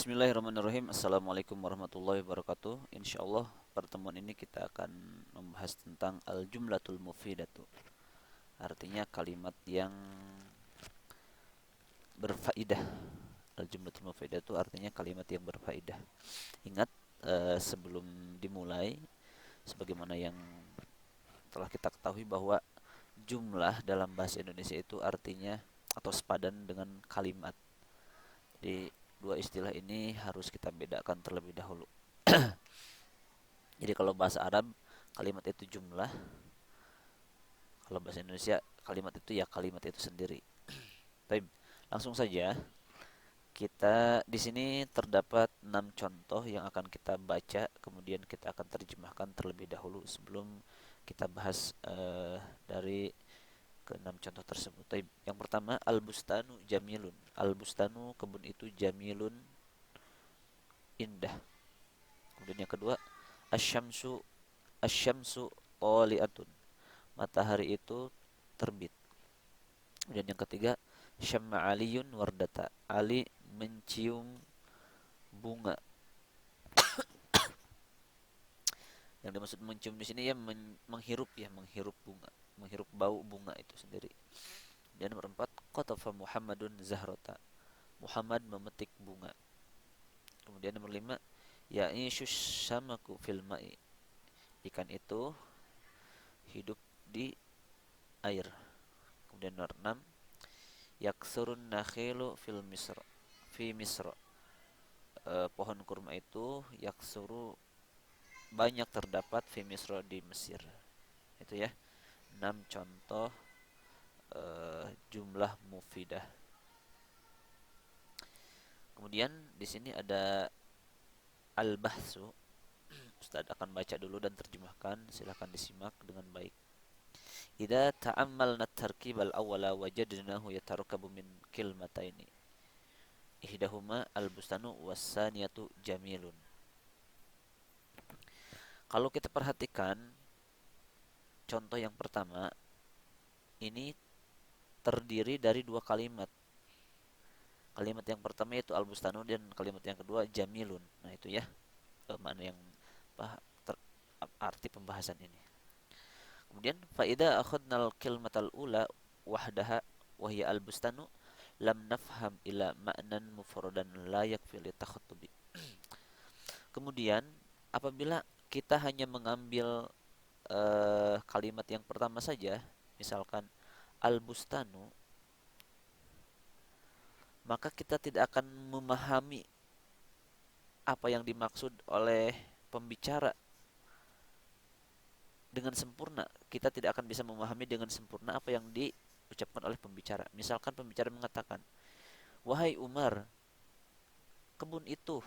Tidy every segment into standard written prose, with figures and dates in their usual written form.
Bismillahirrahmanirrahim. Assalamualaikum warahmatullahi wabarakatuh. Insyaallah pertemuan ini kita akan membahas tentang al-jumlatul mufidatu. Artinya kalimat yang berfaedah. Al-jumlatul mufidatu artinya kalimat yang berfaedah. Ingat, sebelum dimulai, sebagaimana yang telah kita ketahui bahwa jumlah dalam bahasa Indonesia itu artinya atau sepadan dengan kalimat. Jadi dua istilah ini harus kita bedakan terlebih dahulu. Jadi kalau bahasa Arab kalimat itu jumlah, kalau bahasa Indonesia kalimat itu ya kalimat itu sendiri. Baik, langsung saja. Kita di sini terdapat 6 contoh yang akan kita baca, kemudian kita akan terjemahkan terlebih dahulu sebelum kita bahas dari keenam contoh tersebut. Baik, yang pertama al-bustanu jamilun. Al-bustanu kebun itu jamilun indah. Kemudian yang kedua asyamsu asyamsu taliatun. Matahari itu terbit. Kemudian yang ketiga syamma aliyun wardata. Ali mencium bunga. Yang dimaksud mencium di sini ya menghirup bunga, menghirup bau bunga itu sendiri. Dan nomor 4 qatafa Muhammadun zahrota. Muhammad memetik bunga. Kemudian nomor 5 ya'ishu samaku fil ma'i. Ikan itu hidup di air. Kemudian nomor 6 yaksurun nakhilu fil misr fi misr. Pohon kurma itu yaksuru banyak terdapat fi misr di Mesir. Itu ya 6 contoh jumlah mufidah. Kemudian di sini ada al-bahsu. Ustaz akan baca dulu dan terjemahkan, silahkan disimak dengan baik. Idza ta'ammalna at-tarkib al-awwala wajadnahu yatarakkabu min kilmataini. Ihdahuma al-bustanu was-saniyatu jamilun. Kalau kita perhatikan contoh yang pertama ini terdiri dari dua kalimat. Kalimat yang pertama yaitu al-bustanu dan kalimat yang kedua jamilun. Nah, itu ya mana yang arti pembahasan ini. Kemudian faida akhadnal kalimatal ula wahdaha wahya al-bustanu lam nafham ila ma'nan mufradan la yakfi li takhattubi. Kemudian apabila kita hanya mengambil kalimat yang pertama saja, misalkan al-bustanu, maka kita tidak akan memahami apa yang dimaksud oleh pembicara dengan sempurna. Kita tidak akan bisa memahami dengan sempurna apa yang diucapkan oleh pembicara. Misalkan pembicara mengatakan, "Wahai Umar, kebun itu."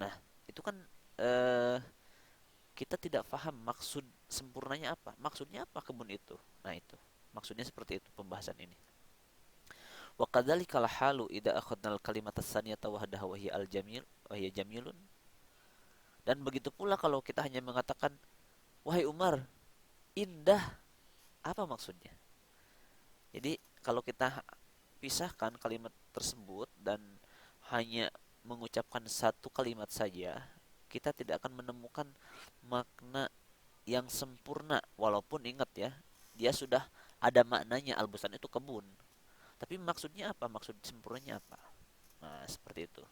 Nah, itu kan eh, kita tidak paham maksud sempurnanya apa. Maksudnya apa kebun itu? Nah, itu. Maksudnya seperti itu pembahasan ini. Wa kadzalikal halu idza akhadnal kalimata tsaniyata wahdaha wa hiya al-jamil wa hiya jamilun. Dan begitu pula kalau kita hanya mengatakan, "Wahai Umar, indah." Apa maksudnya? Jadi, kalau kita pisahkan kalimat tersebut dan hanya mengucapkan satu kalimat saja, kita tidak akan menemukan makna yang sempurna. Walaupun ingat ya, dia sudah ada maknanya, al-bustan itu kebun. Tapi maksudnya apa? Maksud sempurnanya apa? Nah, seperti itu.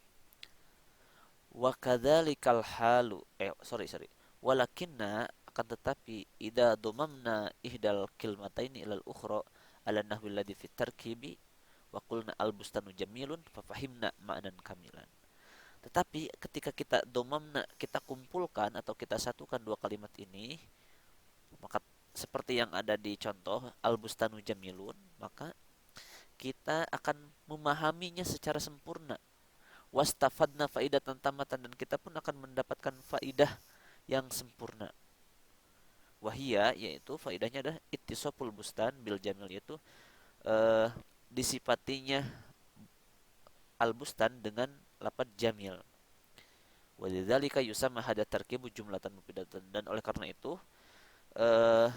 Wa kadzalikal halu. Sorry. Walakinna akan tetapi idza domamna ihdal kilmataini ilal ukhra ala nahwi alladhi fit tarkibi wa qulna al bustanu jamilun fa fahimna ma'nan kamilan. Tetapi ketika kita domamna, kita kumpulkan atau kita satukan dua kalimat ini, maka seperti yang ada di contoh al bustanu jamilun, maka kita akan memahaminya secara sempurna. Wastafadna faidatan tamatan, dan kita pun akan mendapatkan faidah yang sempurna. Wahia, yaitu faidahnya adalah ittisoful bustan bil jamil, yaitu eh, disipatinya al bustan dengan lapan jamil. Walidzalika yusamma hada tarkibu jumlatan mufidatan, dan oleh karena itu eh,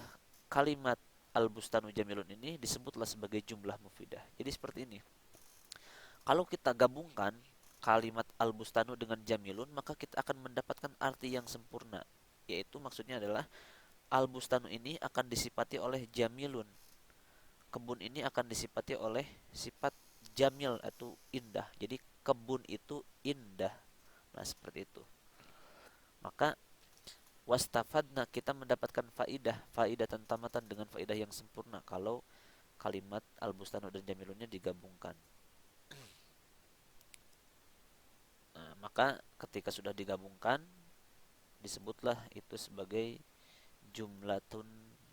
kalimat al bustanu jamilun ini disebutlah sebagai jumlah mufidah. Jadi seperti ini. Kalau kita gabungkan kalimat al-bustanu dengan jamilun, maka kita akan mendapatkan arti yang sempurna. Yaitu maksudnya adalah al-bustanu ini akan disifati oleh jamilun. Kebun ini akan disifati oleh sifat jamil atau indah. Jadi kebun itu indah. Nah, seperti itu. Maka wastafadna, kita mendapatkan faidah, faidah tamatan dengan faidah yang sempurna kalau kalimat al-bustanu dan jamilunnya digabungkan. Nah, maka ketika sudah digabungkan disebutlah itu sebagai jumlatun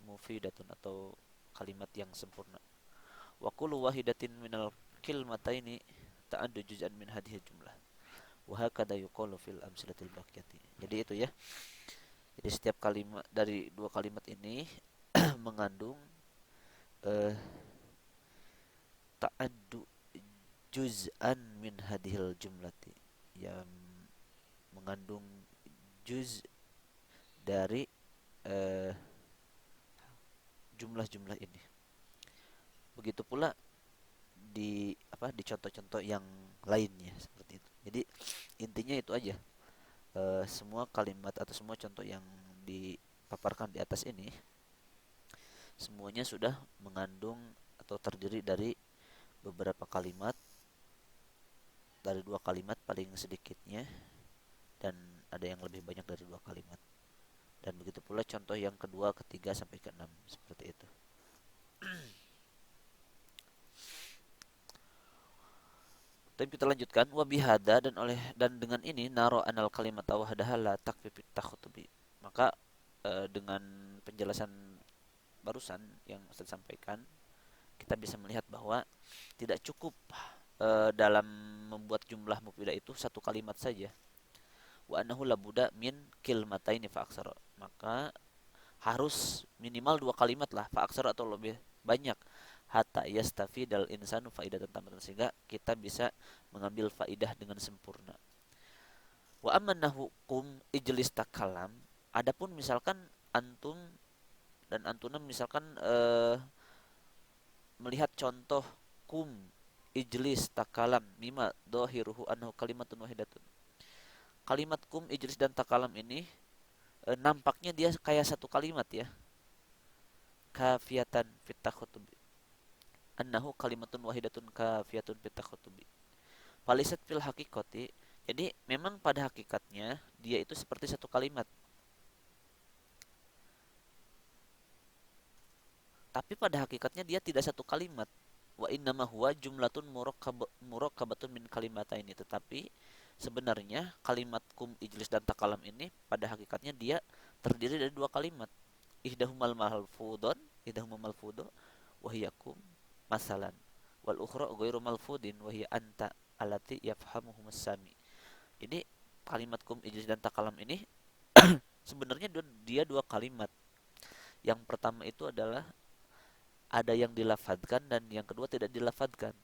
mufidatun atau kalimat yang sempurna. Wa kullu wahidatin minal kilmataini ta'addu juz'an min hadhihi jumlah. Wa hakadha yuqalu fil amsilatil baqiyati. Jadi itu ya. Jadi setiap kalimat dari dua kalimat ini mengandung eh, ta'addu juz'an min hadhil jumlati, yang mengandung juz dari eh, jumlah-jumlah ini. Begitu pula di contoh-contoh yang lainnya seperti itu. Jadi intinya itu aja. Semua kalimat atau semua contoh yang dipaparkan di atas ini semuanya sudah mengandung atau terdiri dari beberapa kalimat, dari dua kalimat paling sedikitnya, dan ada yang lebih banyak dari dua kalimat. Dan begitu pula contoh yang kedua, ketiga sampai keenam seperti itu. Tapi kita lanjutkan, wabihada, dan dengan ini naro anal kalimat wahdaha la takfi fit takhutubi. Maka dengan penjelasan barusan yang saya sampaikan, kita bisa melihat bahwa tidak cukup dalam membuat jumlah mufidah itu satu kalimat saja. Wa annahu labuda min kilmataini fa aksara. Maka harus minimal dua kalimat lah, fa aksara atau lebih banyak, hatta yastafidal insanu faidatan tamatan, sehingga kita bisa mengambil faidah dengan sempurna. Wa amanahu kum ijlis takalam. Adapun misalkan antum dan antuna misalkan melihat contoh kum ijlis takalam mima dohiruhu anhu kalimatun wahidatun. Kalimat kum ijlis dan takalam ini nampaknya dia kayak satu kalimat ya, kafiyatan fit takhutubi, annahu kalimatun wahidatun kafiyatun fit takhutubi. Falisat fil hakikati, jadi memang pada hakikatnya dia itu seperti satu kalimat, tapi pada hakikatnya dia tidak satu kalimat. Wa innama huwa jumlatun murakkabatun min kalimataini, tetapi sebenarnya kalimat kum ijlis dan takalam ini pada hakikatnya dia terdiri dari dua kalimat. Ihdahumal malfudun, ihdahumal malfudu wa hiya kum masalan, wal ukhra ghairu malfudin wa hiya anta allati yafhamuhum sami. Jadi kalimat kum ijlis dan takalam ini sebenarnya dia dua kalimat. Yang pertama itu adalah ada yang dilafadkan dan yang kedua tidak dilafadkan.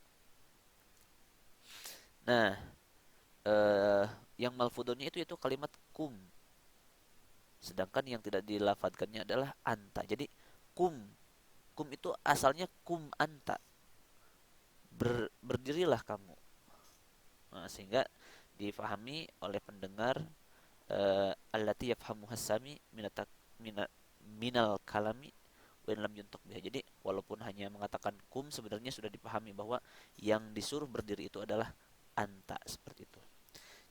Nah, eh, yang malfudonnya itu kalimat kum, sedangkan yang tidak dilafadkannya adalah anta. Jadi kum, kum itu asalnya kum anta, berdirilah kamu. Nah, sehingga difahami oleh pendengar allati yafhamu hasami minal kalami wa lam yuntak biha. Jadi walaupun hanya mengatakan kum, sebenarnya sudah dipahami bahwa yang disuruh berdiri itu adalah anta, seperti itu.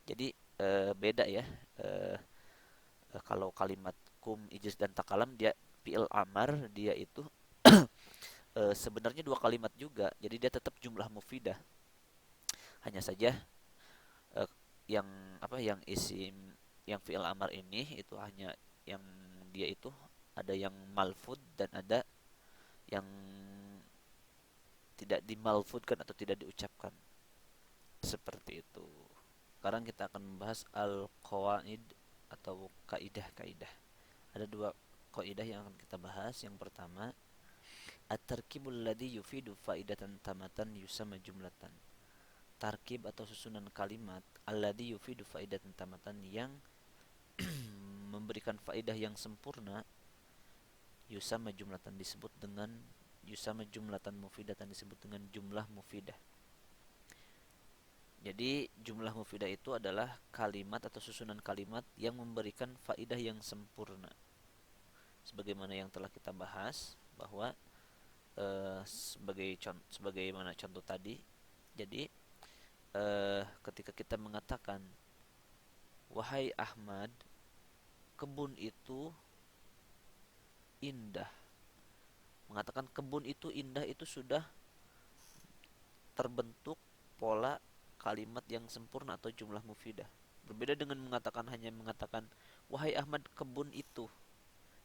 Jadi beda ya, kalau kalimat kum ijaz dan takalam dia fi'il amar, dia itu sebenarnya dua kalimat juga, jadi dia tetap jumlah mufidah. Hanya saja uh, yang yang isim, yang fi'il amar ini itu hanya yang dia itu ada yang malfud dan ada yang tidak dimalfudkan atau tidak diucapkan, seperti itu. Sekarang kita akan membahas al-qawaid atau kaidah-kaidah. Ada dua kaidah yang akan kita bahas. Yang pertama, at-tarkibul ladzi yufidu faidatan tamatan yusamma jumlatan. Tarkib atau susunan kalimat alladzi yufidu faidatan tamatan, yang memberikan faidah yang sempurna, yusamma jumlatan disebut dengan, yusamma jumlatan mufidatan disebut dengan jumlah mufidah. Jadi jumlah mufidah itu adalah kalimat atau susunan kalimat yang memberikan faidah yang sempurna. Sebagaimana yang telah kita bahas bahwa sebagaimana contoh tadi. Jadi ketika kita mengatakan wahai Ahmad, kebun itu indah. Mengatakan kebun itu indah itu sudah terbentuk pola kalimat yang sempurna atau jumlah mufidah. Berbeda dengan mengatakan wahai Ahmad kebun itu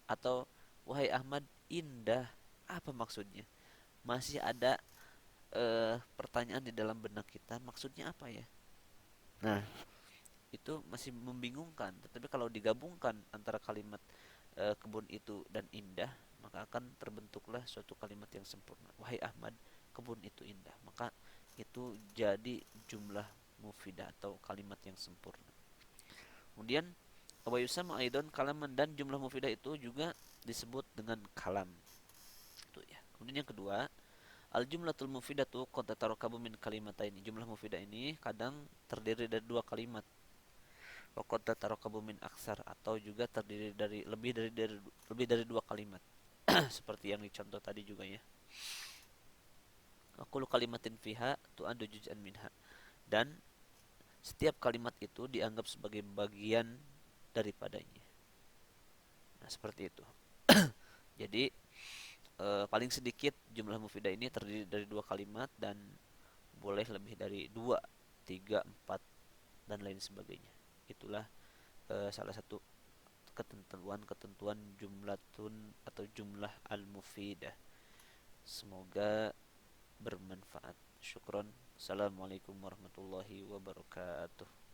atau wahai Ahmad indah. Apa maksudnya? Masih ada pertanyaan di dalam benak kita, maksudnya apa ya? Nah, itu masih membingungkan. Tetapi kalau digabungkan antara kalimat kebun itu dan indah, maka akan terbentuklah suatu kalimat yang sempurna. Wahai Ahmad, kebun itu indah. Maka itu jadi jumlah mufidah atau kalimat yang sempurna. Kemudian wa yusamma aidon kalaman, dan jumlah mufidah itu juga disebut dengan kalam. Itu ya. Kemudian yang kedua, al jumlatul mufidatu qad tatarakabu min kalimataini. Jumlah mufidah ini kadang terdiri dari dua kalimat. Wa qad tatarakabu min aksar, atau juga terdiri dari lebih dari dua kalimat. Seperti yang dicontoh tadi juga ya. Aqulu kalimatin fiha tu'addu juz'an minha. Dan setiap kalimat itu dianggap sebagai bagian daripadanya. Nah, seperti itu. Jadi paling sedikit jumlah mufidah ini terdiri dari dua kalimat dan boleh lebih dari dua, tiga, empat dan lain sebagainya. Itulah salah satu ketentuan jumlatun atau jumlah al-mufidah. Semoga bermanfaat. Syukron. Assalamualaikum warahmatullahi wabarakatuh.